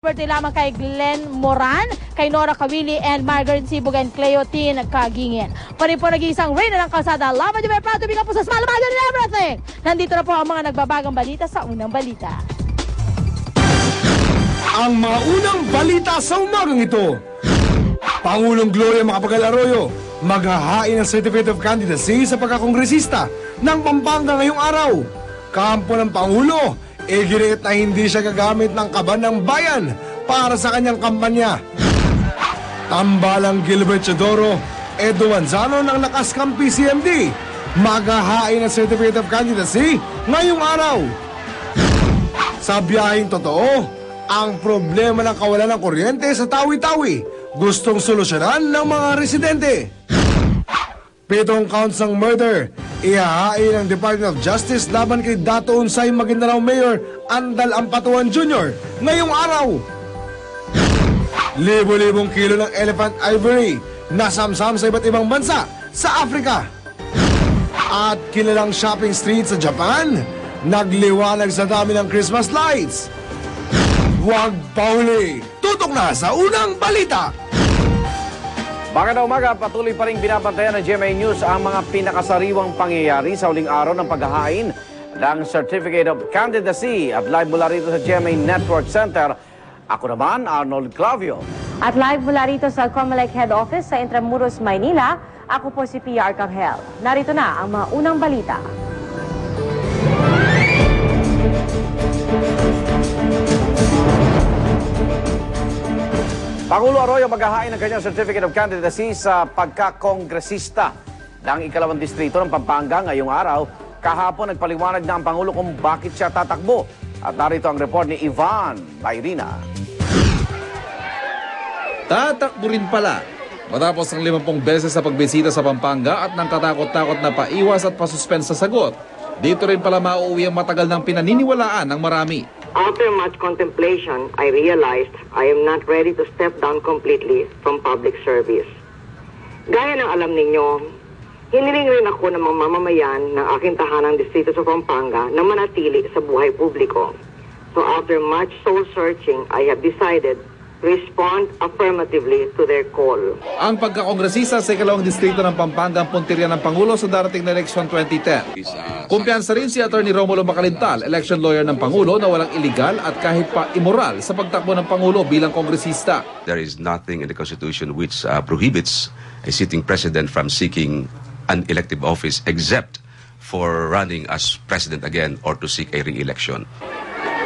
Birthday lamang kay Glenn Moran, kay Nora Kawili, and Margaret Sibug and Cleotine Kagingin. Pari po nag-iisang reyna ng kalsada. Laban niyo, proud to be po sa Smile About and Everything. Nandito na po ang mga nagbabagang balita sa unang balita. Ang mga unang balita sa umagang ito. Pangulong Gloria Macapagal Arroyo maghahain ng Certificate of Candidacy sa pagkakongresista ng Pampanga ngayong araw. Kampo ng Pangulo, iginiit na hindi siya gagamit ng kaban ng bayan para sa kanyang kampanya. Tambalang Gilbert Chodoro, Edo Manzano ng Nakascam PCMD maghahain ng Certificate of Candidacy ngayong araw. Sa biyaheng totoo, ang problema ng kawalan ng kuryente sa Tawi-Tawi gustong solusyonan ng mga residente. 7 counts ng murder ihahain ng Department of Justice laban kay Dato Unsay Maguindanao Mayor Andal Ampatuan Jr. ngayong araw. Libo-libong kilo ng elephant ivory nasamsam sa iba't ibang bansa sa Africa. At kilalang shopping street sa Japan nagliwanag sa dami ng Christmas lights. Huwag pauli! Tutok na sa unang balita! Magandang umaga, patuloy pa rin binabantayan ng GMA News ang mga pinakasariwang pangyayari sa huling araw ng paghahain ng Certificate of Candidacy. At live mula rito sa GMA Network Center, ako naman, Arnold Clavio. At live mula rito sa COMELEC Head Office sa Intramuros, Maynila, ako po si Pia Arcangel. Narito na ang mga unang balita. Pangulo Arroyo maghahain ng kanyang Certificate of Candidacy sa pagkakongresista ng ikalawang distrito ng Pampanga ngayong araw. Kahapon nagpaliwanag na ang Pangulo kung bakit siya tatakbo. At narito ang report ni Ivan Bayrina. Tatakbo rin pala. Matapos ng 50 beses sa pagbisita sa Pampanga at ng katakot-takot na paiwas at pasuspend sa sagot, dito rin pala mauuwi ang matagal ng pinaniniwalaan ng marami. After much contemplation, I realized I am not ready to step down completely from public service. Gaya ng alam ninyo, hiniling rin ako ng mga mamamayan ng aking tahanang distrito sa Pampanga na manatili sa buhay publiko. So after much soul searching, I have decided to respond affirmatively to their call. Ang pagkakongresista sa ikalawang distrito ng Pampanga ang puntirya ng Pangulo sa darating na eleksyon 2010. Kumpiyansa rin si Atty. Romulo Macalintal, election lawyer ng Pangulo na walang illegal at kahit pa immoral sa pagtakbo ng Pangulo bilang kongresista. There is nothing in the Constitution which prohibits a sitting president from seeking an elective office except for running as president again or to seek a re-election.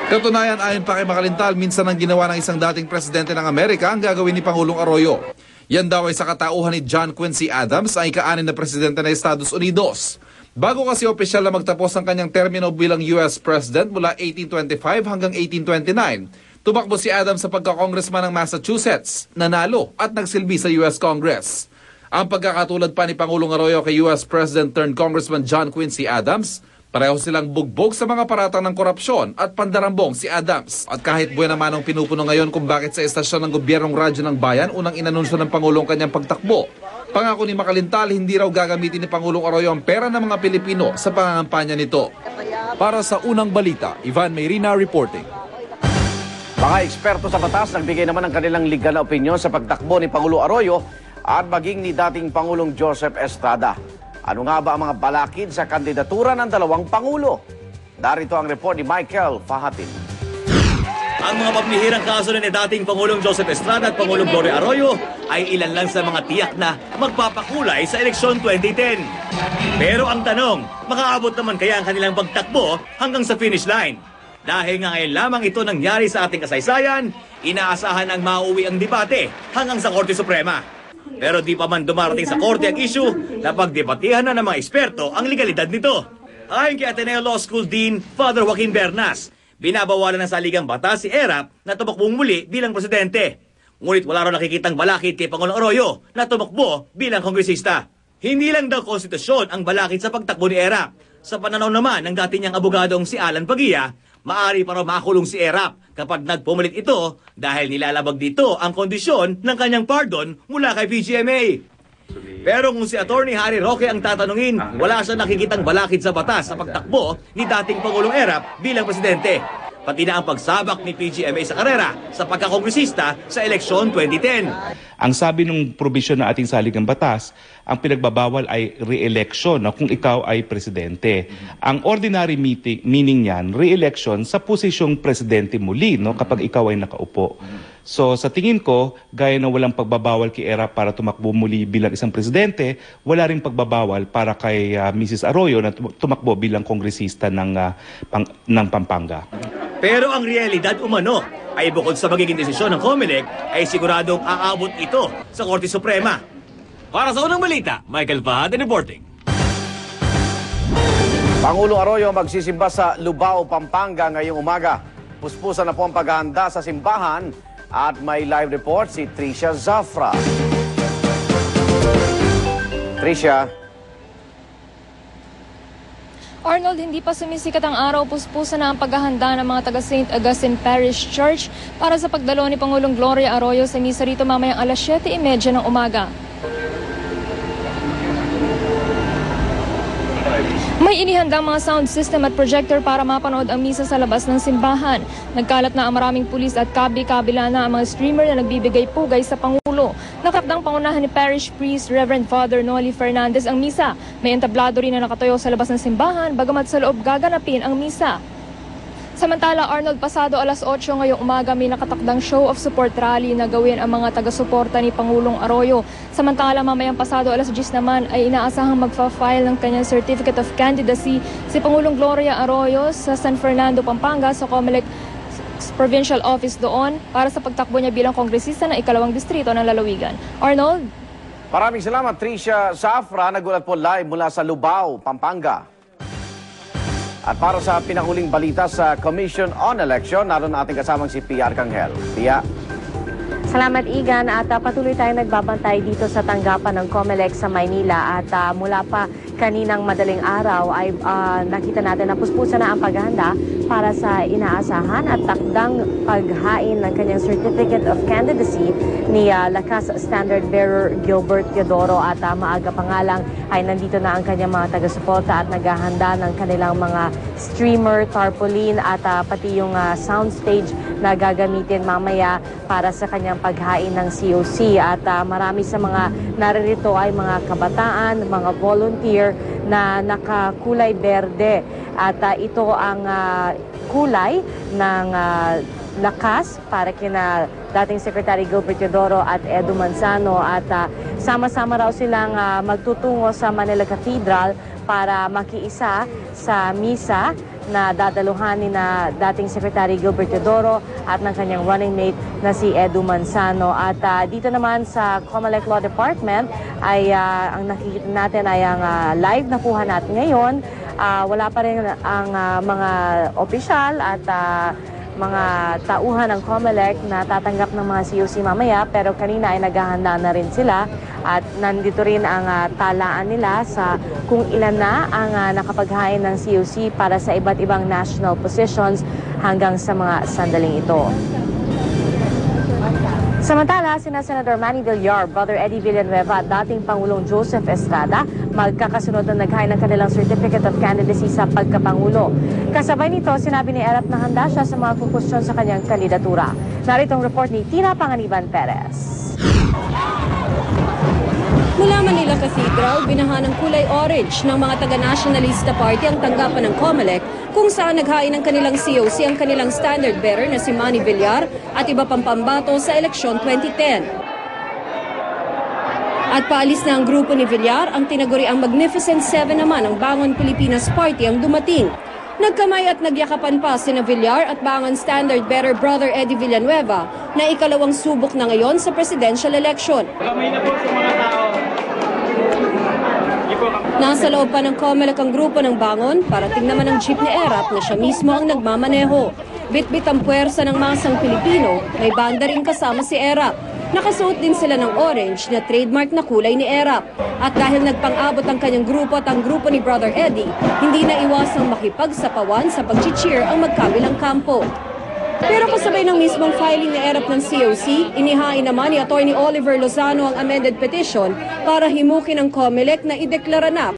Katunayan, ayon pa kay Macalintal, minsan ang ginawa ng isang dating presidente ng Amerika ang gagawin ni Pangulong Arroyo. Yan daw ay sa katauhan ni John Quincy Adams, ang ika-6 na presidente ng Estados Unidos. Bago kasi opisyal na magtapos ang kanyang termino bilang US President mula 1825 hanggang 1829, tumakbo si Adams sa pagka-congressman ng Massachusetts, nanalo at nagsilbi sa US Congress. Ang pagkakatulad pa ni Pangulong Arroyo kay US President turned Congressman John Quincy Adams, pareho silang bugbog sa mga paratang ng korupsyon at pandarambong si Adams. At kahit buwan naman ang pinupuno ngayon kung bakit sa estasyon ng gobyernong radyo ng bayan unang inanunsyo ng Pangulong kanyang pagtakbo, pangako ni Macalintal hindi raw gagamitin ni Pangulong Arroyo ang pera ng mga Pilipino sa pangangampanya nito. Para sa unang balita, Ivan Mayrina reporting. Mga eksperto sa batas nagbigay naman ng kanilang legal na opinyon sa pagtakbo ni Pangulo Arroyo at maging ni dating Pangulong Joseph Estrada. Ano nga ba ang mga balakid sa kandidatura ng dalawang Pangulo? Darito ang report ni Michael Fahatin. Ang mga pamihirang kaso ni dating Pangulong Joseph Estrada at Pangulong Gloria Arroyo ay ilan lang sa mga tiyak na magpapakulay sa eleksyon 2010. Pero ang tanong, makaabot naman kaya ang kanilang pagtakbo hanggang sa finish line? Dahil nga ngayon lamang ito nangyari sa ating kasaysayan, inaasahan ang mauwi ang debate hanggang sa Korte Suprema. Pero di pa man dumarating sa korte ang issue na pagdebatihan na ng mga eksperto ang legalidad nito. Ayon kay Ateneo Law School Dean Father Joaquin Bernas, binabawalan ng saligang batas si Erap na tumakbong muli bilang presidente. Ngunit wala raw nakikitang balakid kay Pangulong Arroyo na tumakbo bilang kongresista. Hindi lang daw konstitusyon ang balakid sa pagtakbo ni Erap. Sa pananaw naman ng dati niyang abogadong si Alan Pagia, maaari pa raw makulong si Erap kapag nagpumalit ito dahil nilalabag dito ang kondisyon ng kanyang pardon mula kay PGMA. Pero kung si Attorney Harry Roque ang tatanungin, wala siya nakikitang balakid sa batas sa pagtakbo ni dating Pangulong Erap bilang presidente. pati na ang pagsabak ni PGMA sa karera sa pagkakongresista sa eleksyon 2010. Ang sabi ng probisyon ng ating saligang batas, ang pinagbabawal ay re-election kung ikaw ay presidente. Ang ordinary meaning niyan, re-election sa posisyong presidente muli kapag ikaw ay nakaupo. So sa tingin ko, gaya na walang pagbabawal kay Erap para tumakbo muli bilang isang presidente, wala ring pagbabawal para kay Mrs. Arroyo na tumakbo bilang kongresista ng Pampanga. Pero ang realidad umano ay bukod sa magiging desisyon ng COMELEC ay siguradong aabot ito sa Korte Suprema. Para sa unang balita, Michael Fahad reporting. Pangulong Arroyo magsisimba sa Lubao, Pampanga ngayong umaga. Puspusan na po ang paghahanda sa simbahan at may live report si Tricia Zafra. Tricia. Arnold, hindi pa sumisikat ang araw, puspusan na ang paghahanda ng mga taga St. Augustine Parish Church para sa pagdalo ni Pangulong Gloria Arroyo sa misa rito mamayang alas 7:30 ng umaga. May inihandang mga sound system at projector para mapanood ang misa sa labas ng simbahan. Nagkalat na ang maraming pulis at kabila na ang mga streamer na nagbibigay pugay sa Pangulo. Nakakdang pangunahan ni Parish Priest Reverend Father Noli Fernandez ang misa. May entablado rin na nakatayo sa labas ng simbahan, bagamat sa loob gaganapin ang misa. Samantala, Arnold, pasado alas 8 ngayong umaga may nakatakdang show of support rally na gawin ang mga taga-suporta ni Pangulong Arroyo. Samantala, mamayang pasado alas 10 naman ay inaasahang magfa-file ng kanyang Certificate of Candidacy si Pangulong Gloria Arroyo sa San Fernando, Pampanga sa COMELEC Provincial Office doon para sa pagtakbo niya bilang kongresista ng ikalawang distrito ng Lalawigan. Arnold? Maraming salamat, Tricia Zafra. Nagulat po live mula sa Lubao, Pampanga. At para sa pinahuling balita sa Commission on Election, naroon ating kasamang si Pia Arcangel. Pia. Salamat, Igan. At patuloy tayong nagbabantay dito sa tanggapan ng COMELEC sa Maynila. At mula pa kaninang madaling araw ay nakita natin na puspusan na ang paghahanda para sa inaasahan at takdang paghain ng kanyang Certificate of Candidacy ni Lakas Standard Bearer Gilbert Teodoro. At maaga pa nga lang ay nandito na ang kanyang mga taga-suporta at naghahanda ng kanilang mga streamer, tarpaulin at pati yung soundstage na gagamitin mamaya para sa kanyang paghain ng COC. At marami sa mga naririto ay mga kabataan, mga volunteer na nakakulay berde. At ito ang kulay ng lakas para kina dating Secretary Gilbert Teodoro at Edu Manzano. At sama-sama raw silang magtutungo sa Manila Cathedral para makiisa sa misa na dadaluhanin na dating Secretary Gilbert Teodoro at ng kanyang running mate na si Edu Manzano. At dito naman sa COMELEC Law Department ay ang nakikita natin ay ang live na kuha natin ngayon. Wala pa rin ang mga opisyal at mga tauhan ng COMELEC na tatanggap ng mga COC mamaya, pero kanina ay naghahanda na rin sila at nandito rin ang talaan nila sa kung ilan na ang nakapaghain ng COC para sa iba't ibang national positions hanggang sa mga sandaling ito. Samantala, sina Senator Manny Villar, Brother Eddie Villanueva at dating Pangulong Joseph Estrada magkakasunod na naghain ng kanilang Certificate of Candidacy sa pagkapangulo. Kasabay nito, sinabi ni Erap na handa siya sa mga kukwestiyon sa kanyang kandidatura. Narito ang report ni Tina Panganiban Perez. Mula Manila Cathedral, binahan ng kulay orange ng mga taga-Nationalista Party ang tanggapan ng COMELEC kung saan naghain ng kanilang COC ang kanilang standard bearer na si Manny Villar at iba pang pambato sa eleksyon 2010. At paalis na ang grupo ni Villar, ang tinaguri ang Magnificent Seven naman ng Bangon Pilipinas Party ang dumating. Nagkamay at nagyakapan pa sina Villar at Bangon Standard Bearer Brother Eddie Villanueva na ikalawang subok na ngayon sa presidential election. Nasa loob pa ng COMELEC ang grupo ng Bangon, parating naman ang jeep ni Erap na siya mismo ang nagmamaneho. Bitbit ang puwersa ng masang Pilipino, may banda rin kasama si Erap. Nakasuot din sila ng orange na trademark na kulay ni Erap. At dahil nagpang-abot ang kanyang grupo at ang grupo ni Brother Eddie, hindi na iwasang makipagsapawan sa pag-cheer ang magkabilang kampo. Pero kasabay ng mismong filing ni Erap ng COC, inihain naman ni Atty. Oliver Lozano ang amended petition para himukin ang COMELEC na ideklara na